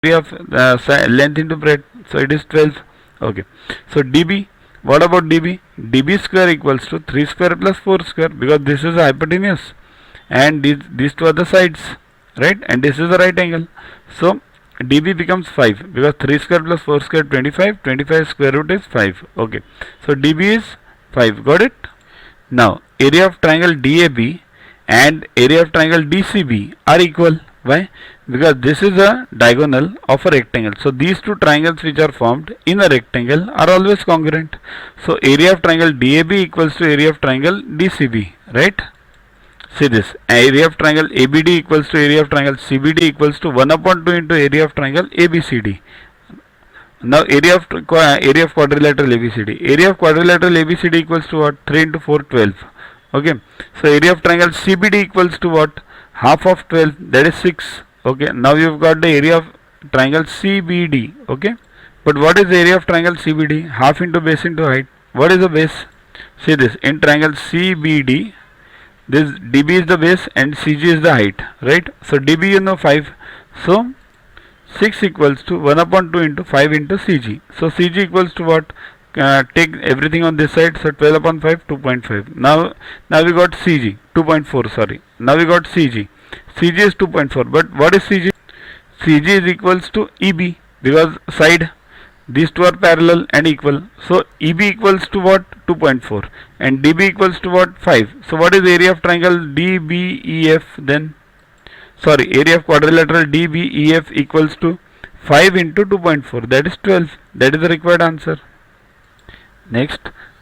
area of length into breadth, so it is 12. Okay, so dB, what about dB? dB square equals to 3 square plus 4 square, because this is a hypotenuse and these two are the sides, right? And this is the right angle. So dB becomes 5, because 3 square plus 4 square 25, 25 square root is 5. Okay, so dB is 5. Got it? Now area of triangle DAB and area of triangle DCB are equal. Why? Because this is a diagonal of a rectangle. So these two triangles which are formed in a rectangle are always congruent. So area of triangle DAB equals to area of triangle DCB, right? See this, area of triangle ABD equals to area of triangle CBD equals to 1 upon 2 into area of triangle ABCD. Now area of quadrilateral ABCD. Area of quadrilateral ABCD equals to what? 3 into 4, 12. Okay. So area of triangle CBD equals to what? Half of 12, that is 6. Okay. Now you've got the area of triangle CBD. Okay. But what is the area of triangle CBD? Half into base into height. What is the base? See this, in triangle CBD, this dB is the base and CG is the height, right? So dB you know 5. So 6 equals to 1 upon 2 into 5 into CG. So CG equals to what? Take everything on this side. So 12 upon 5, 2.5. Now we got CG, 2.4, sorry. Now we got CG. CG is 2.4. But what is CG? CG is equals to EB, because side, these two are parallel and equal. So EB equals to what? 2.4. And DB equals to what? 5. So what is the area of triangle DBEF then? Sorry, area of quadrilateral DBEF equals to 5 into 2.4, that is 12. That is the required answer. Next,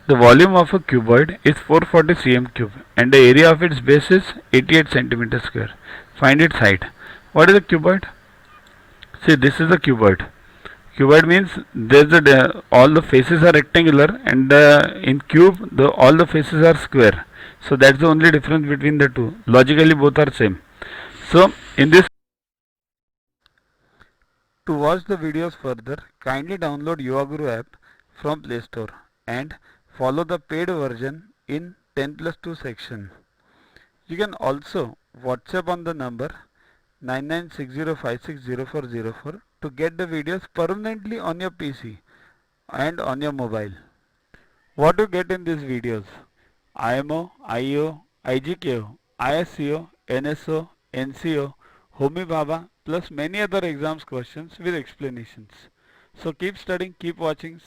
the volume of a cuboid is 440 cm cube and the area of its base is 88 cm square. Find its height. What is a cuboid? See, this is a cuboid. Cuboid means all the faces are rectangular, and in cube all the faces are square. So that's the only difference between the two. Logically both are same. So in this, to watch the videos further, kindly download YuvaGuru app from Play Store and follow the paid version in 10+2 section. You can also WhatsApp on the number 9960560404 to get the videos permanently on your PC and on your mobile. What to get in these videos? IMO, IO, IGKO, ISCO, NSO, NCO, Homi Bhabha, plus many other exams questions with explanations. So keep studying, keep watching.